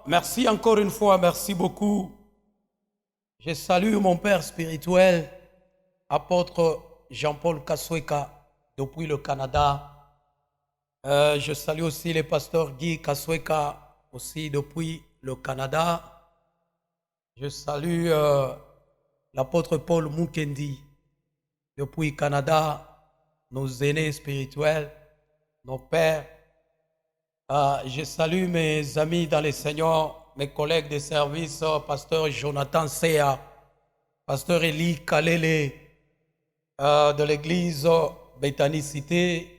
merci encore une fois, merci beaucoup. Je salue mon père spirituel, apôtre Jean-Paul Kasweka, depuis le Canada. Je salue aussi le pasteur Guy Kasweka, aussi depuis le Canada. Je salue l'apôtre Paul Mukendi, depuis le Canada, nos aînés spirituels, nos pères. Je salue mes amis dans le Seigneur, mes collègues de service, pasteur Jonathan Sea, pasteur Eli Kalele de l'église Bethany Cité.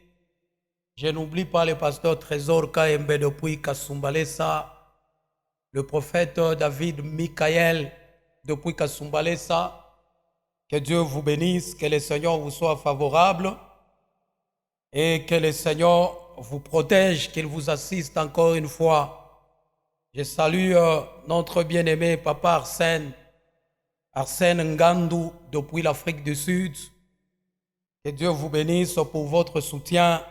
Je n'oublie pas le pasteur Trésor Kaembe depuis Kasumbalesa, le prophète David Michael depuis Kasumbalesa. Que Dieu vous bénisse, que le Seigneur vous soit favorable et que le Seigneur vous protège, qu'il vous assiste encore une fois. Je salue notre bien-aimé papa Arsène Ngandou depuis l'Afrique du Sud. Que Dieu vous bénisse pour votre soutien.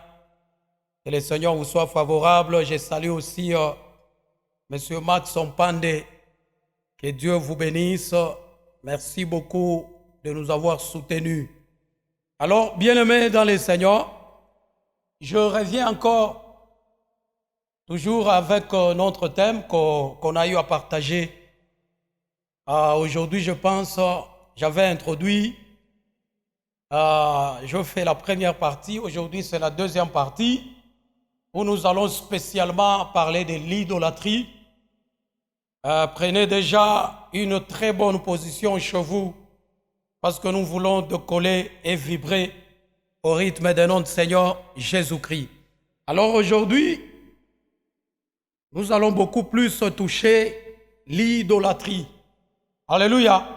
Que le Seigneur vous soit favorable. Je salue aussi monsieur Max Ompande. Que Dieu vous bénisse. Merci beaucoup de nous avoir soutenus. Alors, bien-aimés dans le Seigneur, je reviens encore, toujours avec notre thème qu'on a eu à partager. Aujourd'hui, je pense, j'avais introduit, je fais la première partie, aujourd'hui c'est la deuxième partie, où nous allons spécialement parler de l'idolâtrie. Prenez déjà une très bonne position chez vous, parce que nous voulons décoller et vibrer au rythme de notre Seigneur Jésus-Christ. Alors aujourd'hui, nous allons beaucoup plus toucher l'idolâtrie. Alléluia.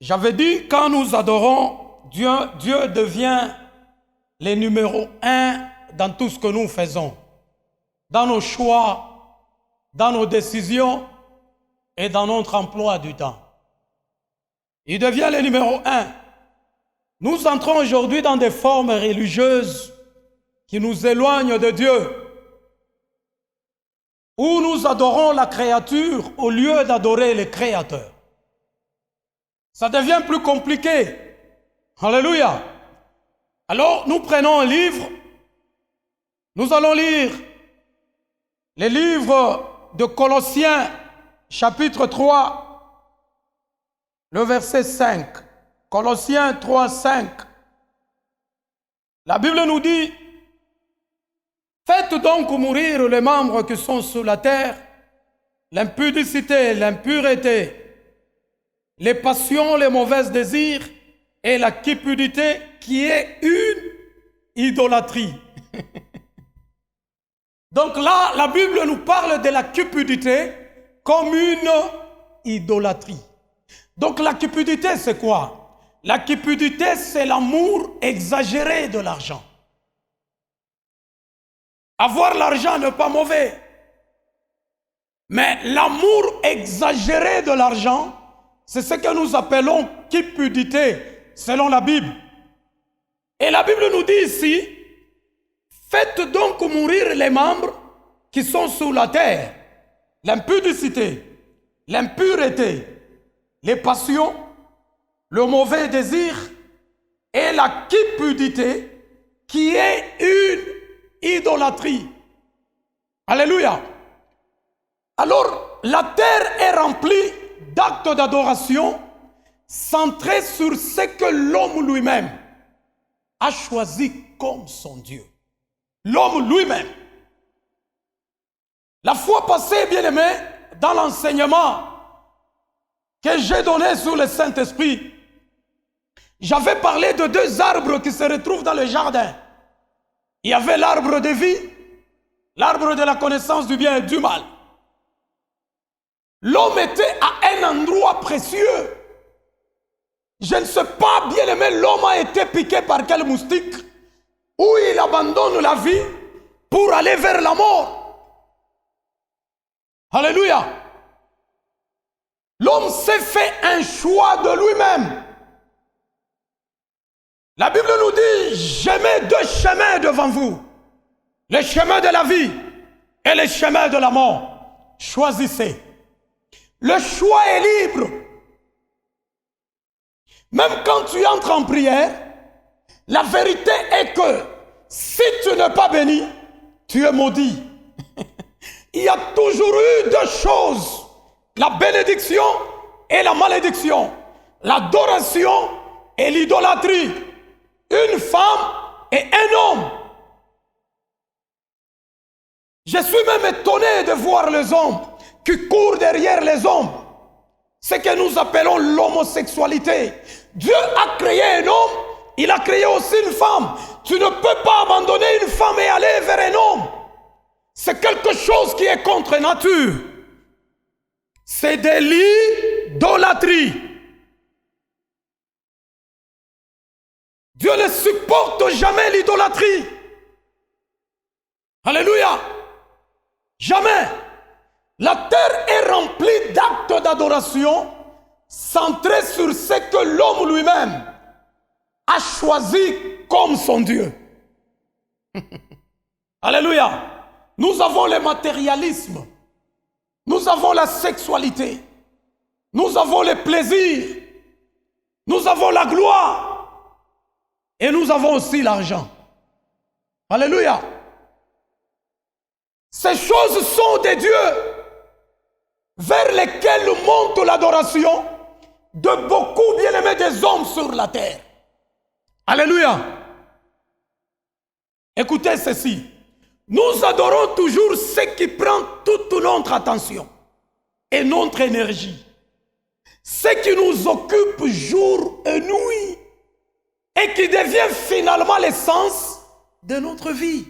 J'avais dit, quand nous adorons, Dieu devient le numéro 1 dans tout ce que nous faisons. Dans nos choix, dans nos décisions et dans notre emploi du temps. Il devient le numéro 1. Nous entrons aujourd'hui dans des formes religieuses qui nous éloignent de Dieu, où nous adorons la créature au lieu d'adorer le Créateur. Ça devient plus compliqué. Alléluia. Alors, nous prenons un livre. Nous allons lire le livre de Colossiens, chapitre 3, le verset 5. Colossiens 3, 5. La Bible nous dit, faites donc mourir les membres qui sont sur la terre, l'impudicité, l'impureté, les passions, les mauvais désirs et la cupidité qui est une idolâtrie. Donc là, la Bible nous parle de la cupidité comme une idolâtrie. Donc la cupidité, c'est quoi? La cupidité, c'est l'amour exagéré de l'argent. Avoir l'argent n'est pas mauvais. Mais l'amour exagéré de l'argent, c'est ce que nous appelons cupidité, selon la Bible. Et la Bible nous dit ici, faites donc mourir les membres qui sont sur la terre, l'impudicité, l'impureté, les passions, le mauvais désir et la cupidité qui est une idolâtrie. Alléluia. Alors, la terre est remplie d'actes d'adoration centrés sur ce que l'homme lui-même a choisi comme son Dieu. L'homme lui-même. La fois passée, bien-aimé, dans l'enseignement que j'ai donné sur le Saint-Esprit, j'avais parlé de deux arbres qui se retrouvent dans le jardin. Il y avait l'arbre de vie, l'arbre de la connaissance du bien et du mal. L'homme était à un endroit précieux. Je ne sais pas, bien aimé, l'homme a été piqué par quel moustique, où il abandonne la vie pour aller vers la mort. Alléluia. L'homme s'est fait un choix de lui-même. La Bible nous dit, je mets deux chemins devant vous. Le chemin de la vie et le chemin de la mort. choisissez. Le choix est libre. Même quand tu entres en prière, la vérité est que si tu n'es pas béni, tu es maudit. Il y a toujours eu deux choses, la bénédiction et la malédiction, l'adoration et l'idolâtrie, une femme et un homme. Je suis même étonné de voir les hommes qui courent derrière les hommes. Ce que nous appelons l'homosexualité. Dieu a créé un homme, il a créé aussi une femme. Tu ne peux pas abandonner une femme et aller vers un homme. C'est quelque chose qui est contre nature. C'est de l'idolâtrie. Dieu ne supporte jamais l'idolâtrie. Alléluia. Jamais. La terre est remplie d'actes d'adoration centrés sur ce que l'homme lui-même a choisi comme son Dieu. Alléluia. Nous avons le matérialisme. Nous avons la sexualité. Nous avons le plaisir. Nous avons la gloire. Et nous avons aussi l'argent. Alléluia. Ces choses sont des dieux vers lesquels monte l'adoration de beaucoup bien-aimés des hommes sur la terre. Alléluia. Écoutez ceci. Nous adorons toujours ce qui prend toute notre attention et notre énergie. Ce qui nous occupe jour et nuit et qui devient finalement l'essence de notre vie.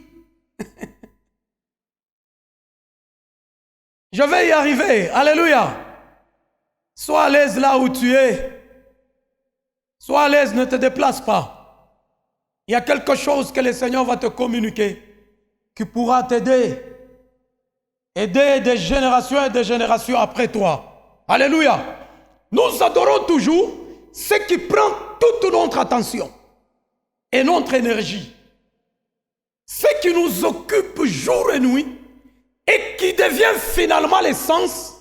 Je vais y arriver. Alléluia. Sois à l'aise là où tu es. Sois à l'aise, ne te déplace pas. Il y a quelque chose que le Seigneur va te communiquer qui pourra t'aider. Aider des générations et des générations après toi. Alléluia. Nous adorons toujours ce qui prend toute notre attention et notre énergie. Ce qui nous occupe jour et nuit et qui devient finalement l'essence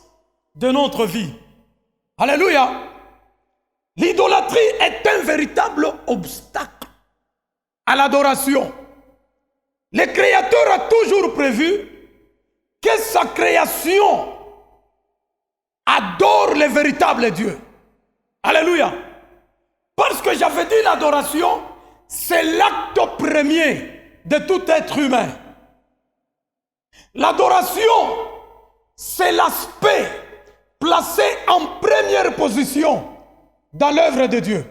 de notre vie. Alléluia. L'idolâtrie est un véritable obstacle à l'adoration. Le Créateur a toujours prévu que sa création adore le véritable Dieu. Alléluia. Parce que j'avais dit l'adoration, c'est l'acte premier de tout être humain. L'adoration, c'est l'aspect placé en première position dans l'œuvre de Dieu.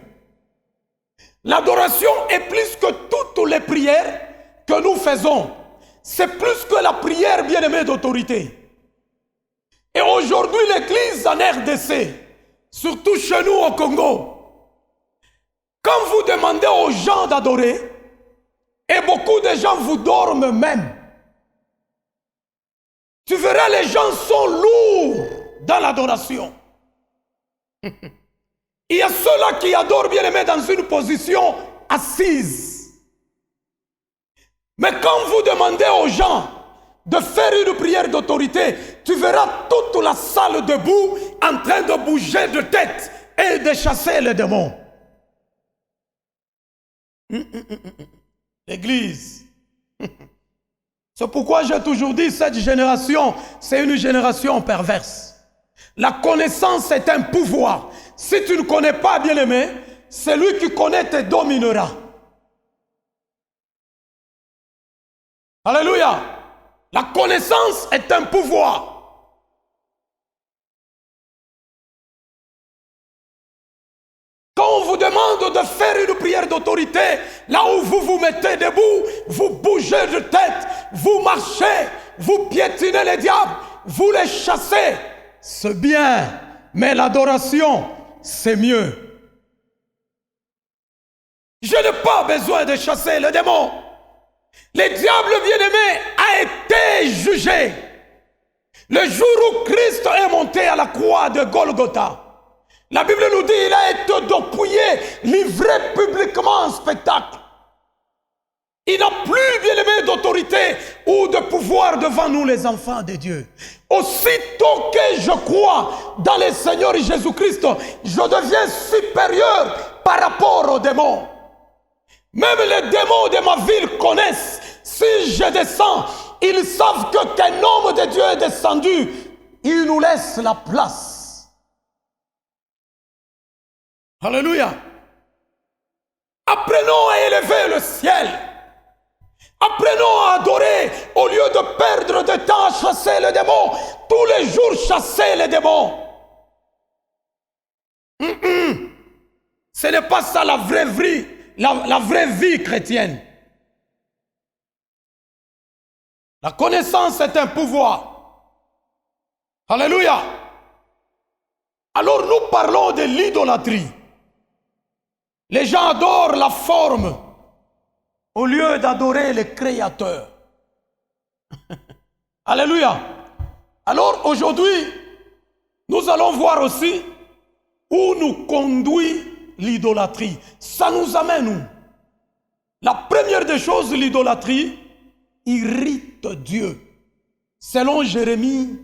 L'adoration est plus que toutes les prières que nous faisons. C'est plus que la prière bien-aimée d'autorité. Et aujourd'hui, l'Église en RDC, surtout chez nous au Congo, quand vous demandez aux gens d'adorer, et beaucoup de gens vous dorment même, tu verras, les gens sont lourds dans l'adoration. Il y a ceux-là qui adorent bien-aimé dans une position assise. Mais quand vous demandez aux gens de faire une prière d'autorité, tu verras toute la salle debout en train de bouger de tête et de chasser les démons. L'Église. C'est pourquoi j'ai toujours dit, cette génération, c'est une génération perverse. La connaissance est un pouvoir. Si tu ne connais pas, bien-aimé, celui qui connaît te dominera. Alléluia. La connaissance est un pouvoir. Quand on vous demande de faire une prière d'autorité, là où vous vous mettez debout, vous bougez de tête, vous marchez, vous piétinez les diables, vous les chassez. C'est bien, mais l'adoration, c'est mieux. Je n'ai pas besoin de chasser les démons. Le diable bien-aimé a été jugé le jour où Christ est monté à la croix de Golgotha. La Bible nous dit qu'il a été dépouillé, livré publiquement en spectacle. Il n'a plus, bien aimé, d'autorité ou de pouvoir devant nous, les enfants de Dieu. Aussitôt que je crois dans le Seigneur Jésus-Christ, je deviens supérieur par rapport aux démons. Même les démons de ma ville connaissent. Si je descends, ils savent que qu'un homme de Dieu est descendu. Il nous laisse la place. Alléluia. Apprenons à élever le ciel. Apprenons à adorer au lieu de perdre de temps à chasser les démons. Tous les jours chasser les démons. Ce n'est pas ça la vraie vie, la vraie vie chrétienne. La connaissance est un pouvoir. Alléluia. Alors nous parlons de l'idolâtrie. Les gens adorent la forme au lieu d'adorer le Créateur. Alléluia. Alors aujourd'hui, nous allons voir aussi où nous conduit l'idolâtrie. Ça nous amène où? La première des choses, l'idolâtrie irrite Dieu. Selon Jérémie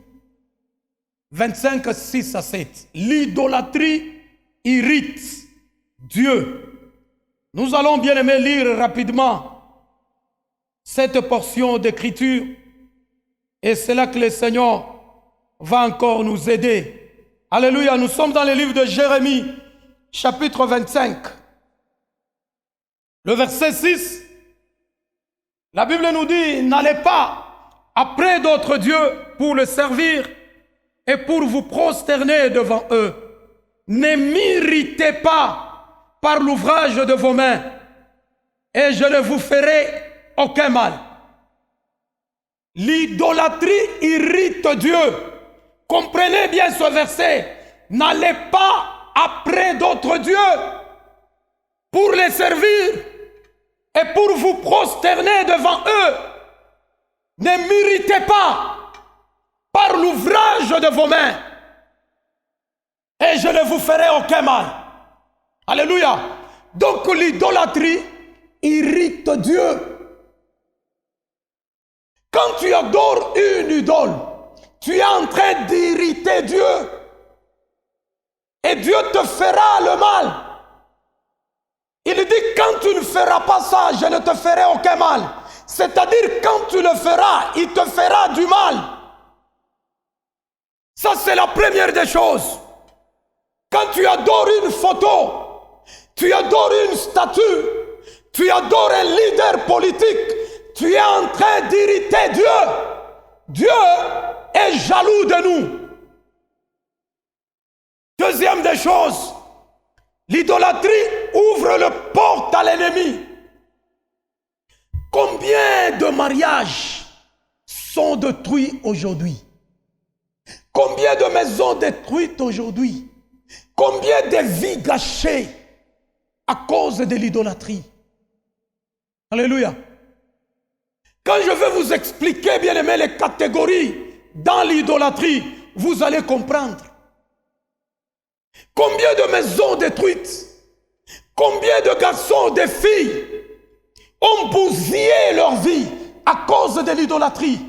25, 6 à 7. L'idolâtrie irrite Dieu. Nous allons bien aimer lire rapidement cette portion d'écriture et c'est là que le Seigneur va encore nous aider. Alléluia, nous sommes dans le livre de Jérémie, chapitre 25. Le verset 6, la Bible nous dit, n'allez pas après d'autres dieux pour le servir et pour vous prosterner devant eux. Ne m'irritez pas par l'ouvrage de vos mains, et je ne vous ferai aucun mal. L'idolâtrie irrite Dieu. Comprenez bien ce verset. N'allez pas après d'autres dieux pour les servir et pour vous prosterner devant eux. Ne m'irritez pas par l'ouvrage de vos mains, et je ne vous ferai aucun mal. Alléluia. Donc l'idolâtrie irrite Dieu. Quand tu adores une idole, tu es en train d'irriter Dieu. Et Dieu te fera le mal. Il dit, quand tu ne feras pas ça, je ne te ferai aucun mal. C'est-à-dire, quand tu le feras, il te fera du mal. Ça, c'est la première des choses. Quand tu adores une photo, tu adores une statue, tu adores un leader politique, tu es en train d'irriter Dieu. Dieu est jaloux de nous. Deuxième des choses, l'idolâtrie ouvre le porte à l'ennemi. Combien de mariages sont détruits aujourd'hui? Combien de maisons détruites aujourd'hui? Combien de vies gâchées à cause de l'idolâtrie? Alléluia. Quand je vais vous expliquer, bien aimé, les catégories dans l'idolâtrie, vous allez comprendre. Combien de maisons détruites, combien de garçons, de filles ont bousillé leur vie à cause de l'idolâtrie.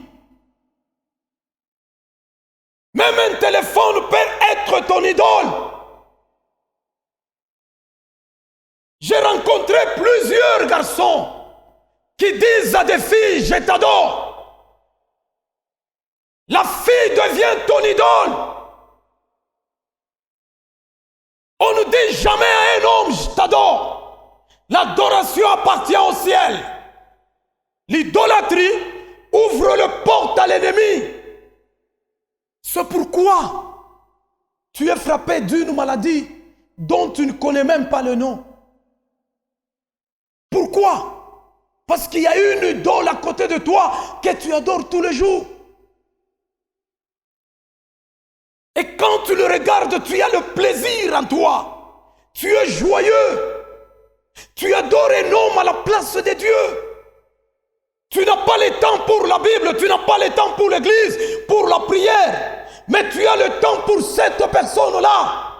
Même un téléphone peut être ton idole. J'ai rencontré plusieurs garçons qui disent à des filles, je t'adore. La fille devient ton idole. On ne dit jamais à un homme, je t'adore. L'adoration appartient au ciel. L'idolâtrie ouvre le porte à l'ennemi. C'est pourquoi tu es frappé d'une maladie dont tu ne connais même pas le nom. Pourquoi? Parce qu'il y a une idole à côté de toi que tu adores tous les jours. Et quand tu le regardes, tu as le plaisir en toi. Tu es joyeux. Tu adores un homme à la place de Dieu. Tu n'as pas le temps pour la Bible, tu n'as pas le temps pour l'église, pour la prière. Mais tu as le temps pour cette personne-là.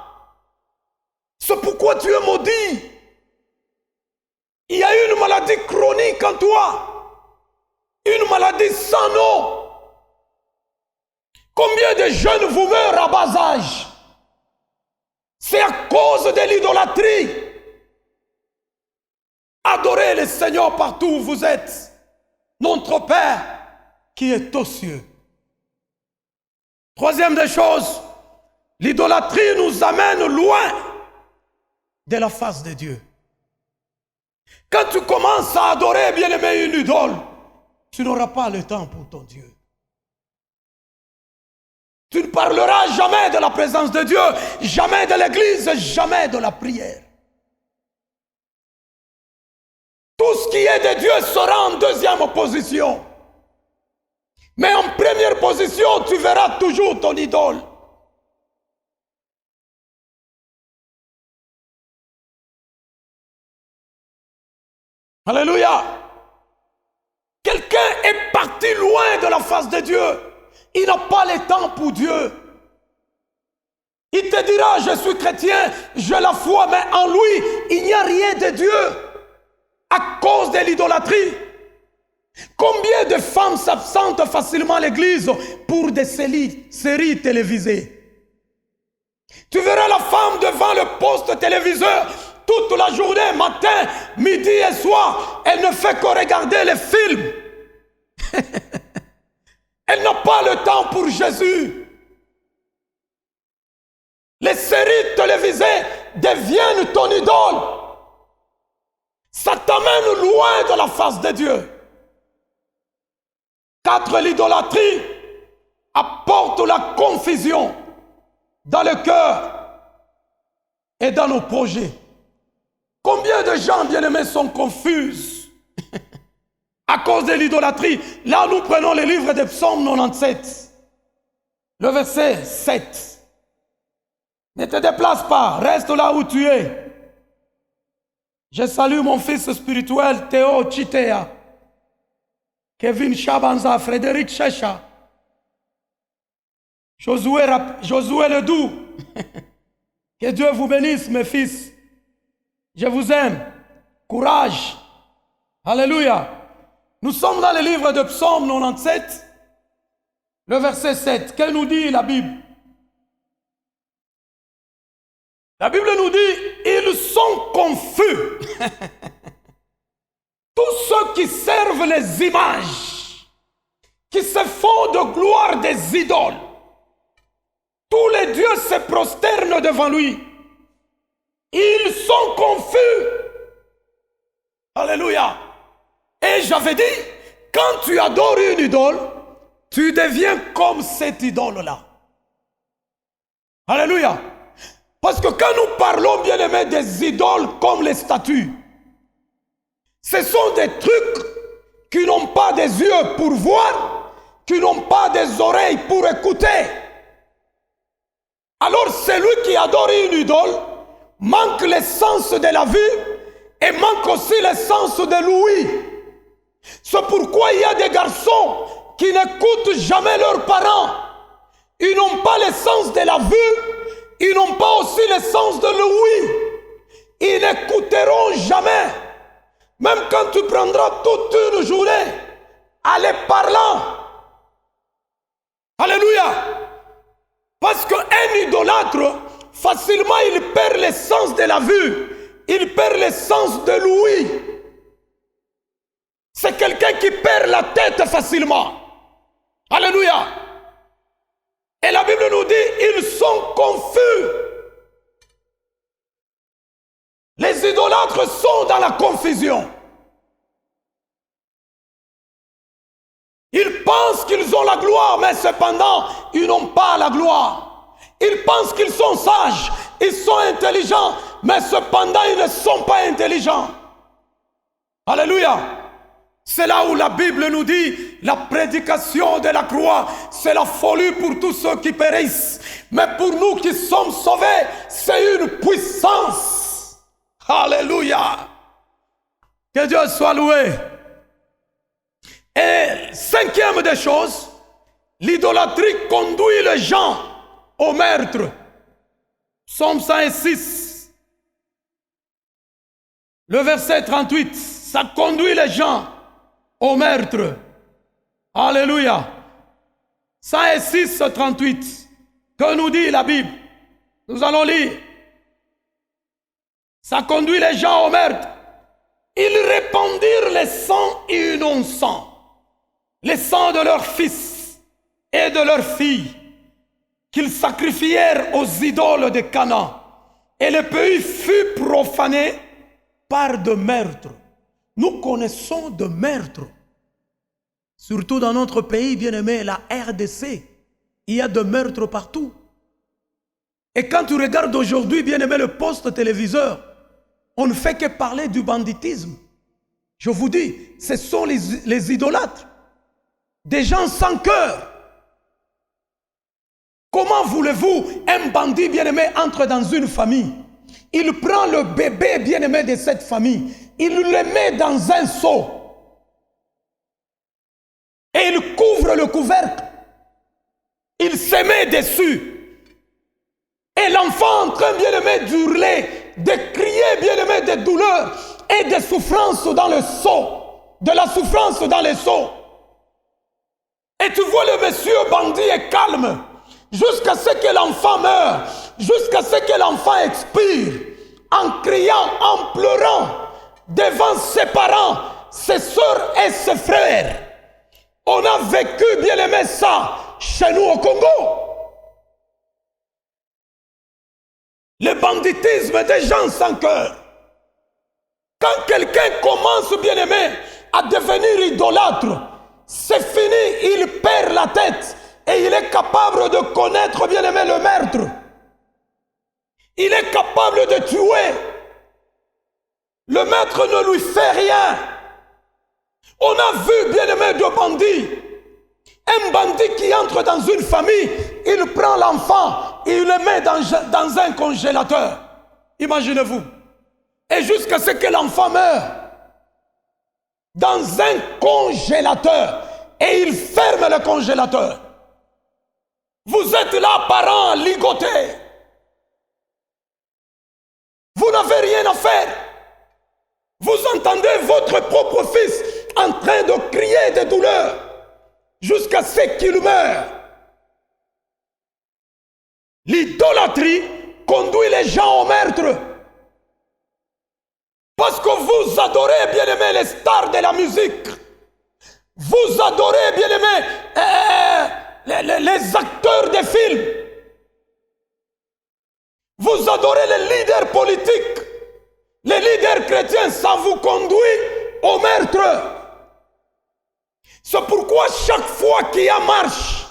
C'est pourquoi tu es maudit. Il y a une maladie chronique en toi. Une maladie sans nom. Combien de jeunes vous meurent à bas âge? C'est à cause de l'idolâtrie. Adorez le Seigneur partout où vous êtes. Notre Père qui est aux cieux. Troisième des choses, l'idolâtrie nous amène loin de la face de Dieu. Quand tu commences à adorer, bien-aimé, une idole, tu n'auras pas le temps pour ton Dieu. Tu ne parleras jamais de la présence de Dieu, jamais de l'église, jamais de la prière. Tout ce qui est de Dieu sera en deuxième position. Mais en première position, tu verras toujours ton idole. Alléluia. Quelqu'un est parti loin de la face de Dieu. Il n'a pas le temps pour Dieu. Il te dira, je suis chrétien, j'ai la foi, mais en lui, il n'y a rien de Dieu. À cause de l'idolâtrie. Combien de femmes s'absentent facilement à l'église pour des séries télévisées? Tu verras la femme devant le poste téléviseur toute la journée, matin, midi et soir. Elle ne fait que regarder les films. Elle n'a pas le temps pour Jésus. Les séries télévisées deviennent ton idole. Ça t'amène loin de la face de Dieu. 4. L'idolâtrie apporte la confusion dans le cœur et dans nos projets. Combien de gens, bien-aimés, sont confus à cause de l'idolâtrie? Là, nous prenons le livre de Psaume 97, le verset 7. Ne te déplace pas, reste là où tu es. Je salue mon fils spirituel Théo Chitea, Kevin Chabanza, Frédéric Checha, Josué Ledoux. Que Dieu vous bénisse, mes fils. Je vous aime. Courage. Alléluia. Nous sommes dans le livre de Psaume 97, le verset 7. Que nous dit la Bible? La Bible nous dit, ils sont confus. Tous ceux qui servent les images, qui se font de gloire des idoles, tous les dieux se prosternent devant lui. Ils sont confus. Alléluia. Et j'avais dit, quand tu adores une idole, tu deviens comme cette idole-là. Alléluia. Parce que quand nous parlons, bien aimés, des idoles comme les statues, ce sont des trucs qui n'ont pas des yeux pour voir, qui n'ont pas des oreilles pour écouter. Alors celui qui adore une idole manque le sens de la vue et manque aussi le sens de l'ouïe. C'est pourquoi il y a des garçons qui n'écoutent jamais leurs parents. Ils n'ont pas le sens de la vue, ils n'ont pas aussi le sens de l'ouïe. Ils n'écouteront jamais. Même quand tu prendras toute une journée à les parlant. Alléluia. Parce qu'un idolâtre, facilement il perd le sens de la vue. Il perd le sens de l'ouïe. C'est quelqu'un qui perd la tête facilement. Alléluia. Et la Bible nous dit, ils sont confus. Les idolâtres sont dans la confusion. Ils pensent qu'ils ont la gloire, mais cependant, ils n'ont pas la gloire. Ils pensent qu'ils sont sages, ils sont intelligents, mais cependant, ils ne sont pas intelligents. Alléluia. C'est là où la Bible nous dit, la prédication de la croix, c'est la folie pour tous ceux qui périssent. Mais pour nous qui sommes sauvés, c'est une puissance. Alléluia. Que Dieu soit loué. Et cinquième des choses, l'idolâtrie conduit les gens au meurtre. Psaume 106. Le verset 38, ça conduit les gens au meurtre. Alléluia. 106, 38. Que nous dit la Bible? Nous allons lire. Ça conduit les gens au meurtre. Ils répandirent les sangs innocents, les sangs de leurs fils et de leurs filles, qu'ils sacrifièrent aux idoles de Canaan. Et le pays fut profané par de meurtres. Nous connaissons de meurtres. Surtout dans notre pays, bien-aimé, la RDC. Il y a de meurtres partout. Et quand tu regardes aujourd'hui, bien-aimé, le poste téléviseur, on ne fait que parler du banditisme. Je vous dis, ce sont les idolâtres. Des gens sans cœur. Comment voulez-vous, un bandit bien-aimé entre dans une famille? Il prend le bébé bien-aimé de cette famille. Il le met dans un seau. Et il couvre le couvercle. Il se met dessus. Et l'enfant en train bien-aimé d'hurler, de crier bien-aimé de douleur et de souffrance dans le seau. De la souffrance dans le seau. Et tu vois le monsieur bandit est calme. Jusqu'à ce que l'enfant meure. Jusqu'à ce que l'enfant expire. En criant, en pleurant. Devant ses parents, ses soeurs et ses frères. On a vécu, bien aimé, ça chez nous au Congo. Le banditisme des gens sans cœur. Quand quelqu'un commence, bien aimé, à devenir idolâtre, c'est fini, il perd la tête et il est capable de connaître, bien aimé, le meurtre. Il est capable de tuer. Le maître ne lui fait rien. On a vu, bien aimé, de bandits. Un bandit qui entre dans une famille, il prend l'enfant et il le met dans un congélateur. Imaginez-vous. Et jusqu'à ce que l'enfant meure. Dans un congélateur. Et il ferme le congélateur. Vous êtes là, parents, ligotés. Vous n'avez rien à faire. Vous entendez votre propre fils en train de crier de douleur jusqu'à ce qu'il meure. L'idolâtrie conduit les gens au meurtre. Parce que vous adorez, bien aimé, les stars de la musique. Vous adorez, bien aimé, les acteurs de films. Vous adorez les leaders politiques. Les leaders chrétiens, ça vous conduit au meurtre. C'est pourquoi chaque fois qu'il y a marche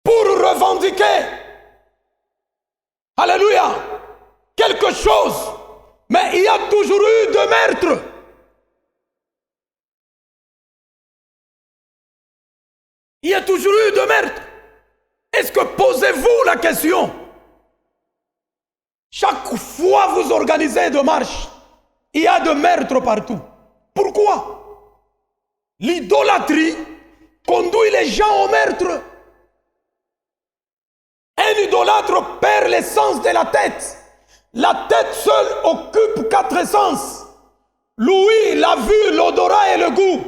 pour revendiquer, alléluia, quelque chose, mais il y a toujours eu de meurtre. Il y a toujours eu de meurtre. Est-ce que posez-vous la question? Chaque fois que vous organisez de marche, il y a de meurtres partout. Pourquoi? L'idolâtrie conduit les gens au meurtre. Un idolâtre perd l'essence de la tête. La tête seule occupe 4 sens. L'ouïe, la vue, l'odorat et le goût.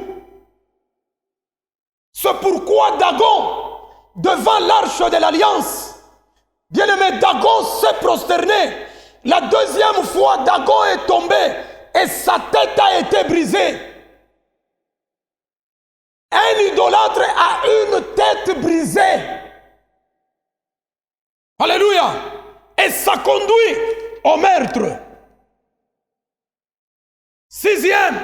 C'est pourquoi Dagon, devant l'arche de l'alliance, bien-aimé, Dagon s'est prosterné. La deuxième fois, Dagon est tombé et sa tête a été brisée. Un idolâtre a une tête brisée. Alléluia. Et ça conduit au meurtre. 6e,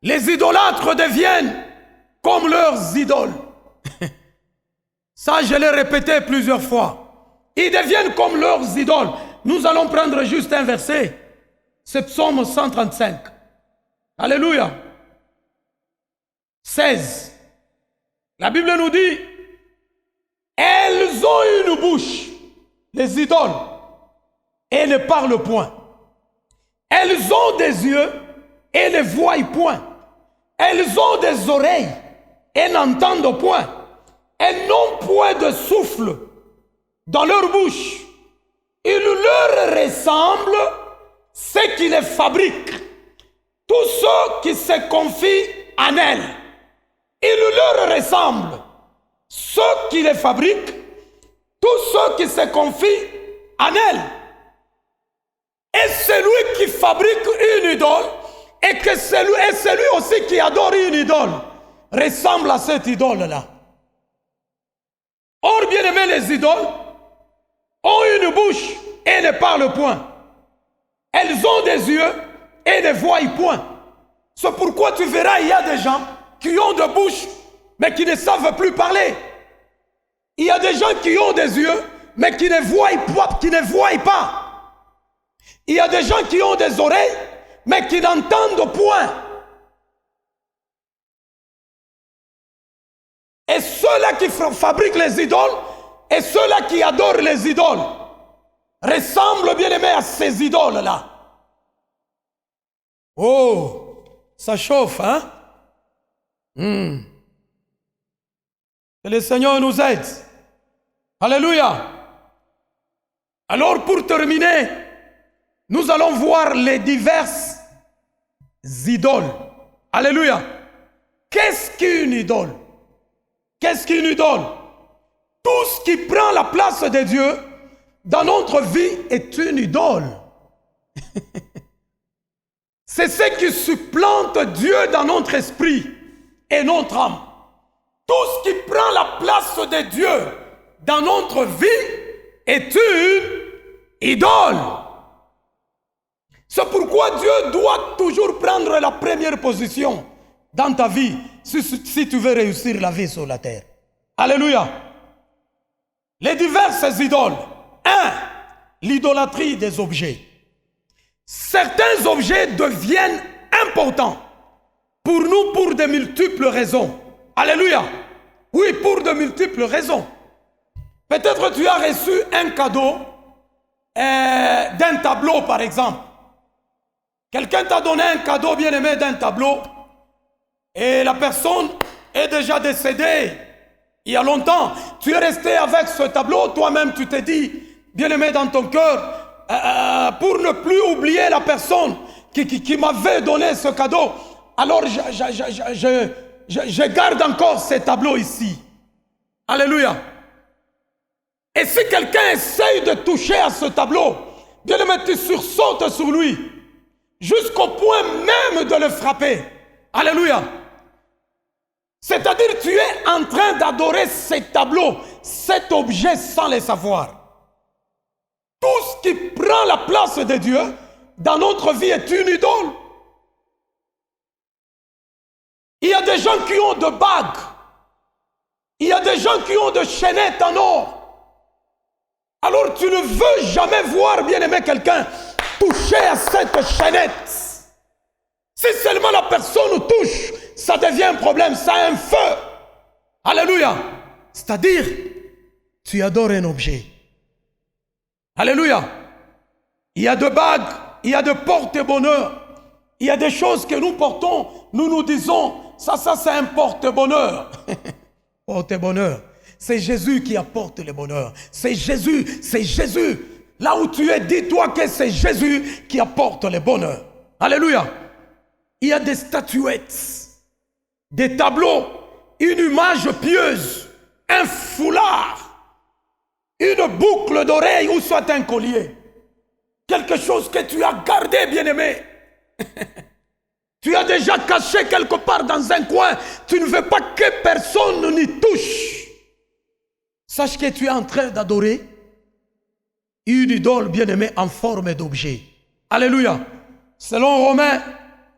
les idolâtres deviennent comme leurs idoles. Ça, je l'ai répété plusieurs fois. Ils deviennent comme leurs idoles. Nous allons prendre juste un verset. C'est Psaume 135. Alléluia. 16. La Bible nous dit, elles ont une bouche, les idoles, et ne parlent point. Elles ont des yeux et ne voient point. Elles ont des oreilles et n'entendent point. Elles n'ont point de souffle dans leur bouche. Ils leur ressemblent ceux qui les fabriquent, tous ceux qui se confient en elles, ils leur ressemblent. Ceux qui les fabriquent, tous ceux qui se confient en elles. Et celui qui fabrique une idole, et celui aussi qui adore une idole, ressemble à cette idole-là. Or, bien aimé, les idoles ont une bouche et ne parlent point. Elles ont des yeux et ne voient point. C'est pourquoi tu verras, il y a des gens qui ont de bouche, mais qui ne savent plus parler. Il y a des gens qui ont des yeux, mais qui ne voient pas. Il y a des gens qui ont des oreilles, mais qui n'entendent point. Et ceux-là qui fabriquent les idoles, et ceux-là qui adorent les idoles, ressemblent bien aimé à ces idoles-là. Oh, ça chauffe, hein? Que le Seigneur nous aide. Alléluia. Alors pour terminer, nous allons voir les diverses idoles. Alléluia. Qu'est-ce qu'une idole? Qu'est-ce qu'une idole? Tout ce qui prend la place de Dieu dans notre vie est une idole. C'est ce qui supplante Dieu dans notre esprit et notre âme. Tout ce qui prend la place de Dieu dans notre vie est une idole. C'est pourquoi Dieu doit toujours prendre la première position dans ta vie si tu veux réussir la vie sur la terre. Alléluia. Les diverses idoles. 1. L'idolâtrie des objets. Certains objets deviennent importants pour nous pour de multiples raisons. Alléluia. Oui, pour de multiples raisons. Peut-être tu as reçu un cadeau d'un tableau, par exemple. Quelqu'un t'a donné un cadeau bien aimé d'un tableau et la personne est déjà décédée il y a longtemps. Tu es resté avec ce tableau, toi-même tu t'es dit, bien aimé dans ton cœur, pour ne plus oublier la personne qui m'avait donné ce cadeau, alors je garde encore ces tableaux ici. Alléluia. Et si quelqu'un essaye de toucher à ce tableau, bien aimé, tu sursautes sur lui, jusqu'au point même de le frapper. Alléluia. C'est-à-dire tu es en train d'adorer ces tableaux, cet objet sans le savoir. Tout ce qui prend la place de Dieu dans notre vie est une idole. Il y a des gens qui ont de bagues. Il y a des gens qui ont de chaînettes en or. Alors tu ne veux jamais voir, bien aimé, quelqu'un toucher à cette chaînette. Si seulement la personne touche, ça devient un problème, ça a un feu. Alléluia. C'est-à-dire, tu adores un objet. Alléluia. Il y a de bagues, il y a de porte-bonheur. Il y a des choses que nous portons, nous disons, ça c'est un porte-bonheur. Porte-bonheur. C'est Jésus qui apporte le bonheur. C'est Jésus, c'est Jésus. Là où tu es, dis-toi que c'est Jésus qui apporte le bonheur. Alléluia. Il y a des statuettes, des tableaux, une image pieuse, un foulard, une boucle d'oreille ou soit un collier. Quelque chose que tu as gardé, bien-aimé. Tu as déjà caché quelque part dans un coin. Tu ne veux pas que personne n'y touche. Sache que tu es en train d'adorer une idole bien-aimée en forme d'objet. Alléluia. Selon Romains,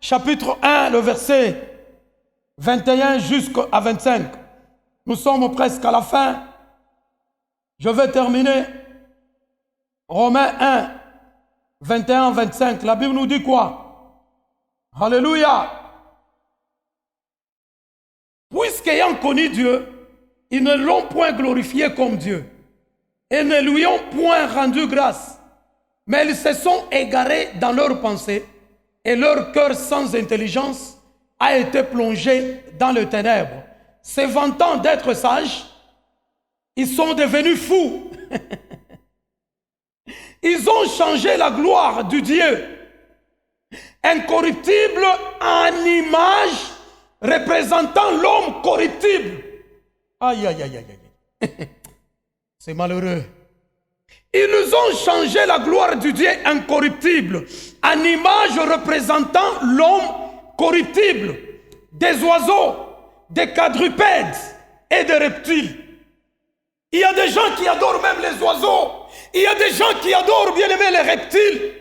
chapitre 1, le verset 21 jusqu'à 25. Nous sommes presque à la fin. Je vais terminer. Romains 1, 21-25. La Bible nous dit quoi? Alléluia. Puisqu'ayant connu Dieu, ils ne l'ont point glorifié comme Dieu et ne lui ont point rendu grâce. Mais ils se sont égarés dans leurs pensées et leur cœur sans intelligence a été plongé dans les ténèbres. Se vantant d'être sages, ils sont devenus fous. Ils ont changé la gloire du Dieu Incorruptible en image représentant l'homme corruptible. Aïe, aïe, aïe, aïe, aïe. C'est malheureux. Ils nous ont changé la gloire du Dieu incorruptible en image représentant l'homme corruptible, des oiseaux, des quadrupèdes et des reptiles. Il y a des gens qui adorent même les oiseaux. Il y a des gens qui adorent bien aimer les reptiles.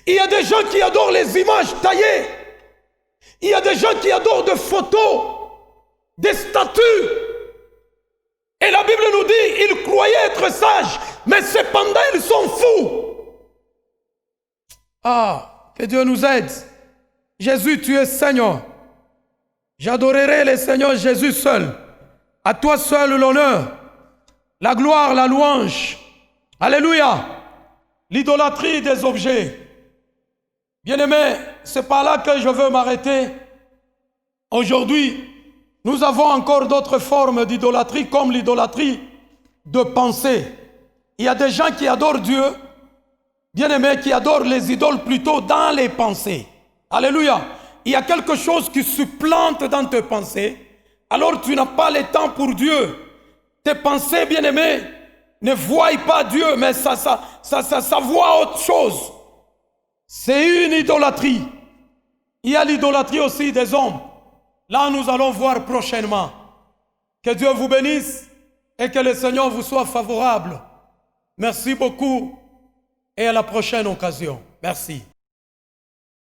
Il y a des gens qui adorent les images taillées. Il y a des gens qui adorent des photos, des statues. Et la Bible nous dit, ils croyaient être sages, mais cependant ils sont fous. Ah, que Dieu nous aide. Jésus, tu es Seigneur. J'adorerai le Seigneur Jésus seul. À toi seul l'honneur, la gloire, la louange. Alléluia. L'idolâtrie des objets. Bien-aimés, c'est par là que je veux m'arrêter. Aujourd'hui, nous avons encore d'autres formes d'idolâtrie, comme l'idolâtrie de pensée. Il y a des gens qui adorent Dieu, bien-aimés, qui adorent les idoles plutôt dans les pensées. Alléluia. Il y a quelque chose qui supplante dans tes pensées, alors tu n'as pas le temps pour Dieu. Tes pensées, bien-aimés, ne voient pas Dieu, mais ça voit autre chose. C'est une idolâtrie. Il y a l'idolâtrie aussi des hommes. Là, nous allons voir prochainement. Que Dieu vous bénisse et que le Seigneur vous soit favorable. Merci beaucoup et à la prochaine occasion. Merci.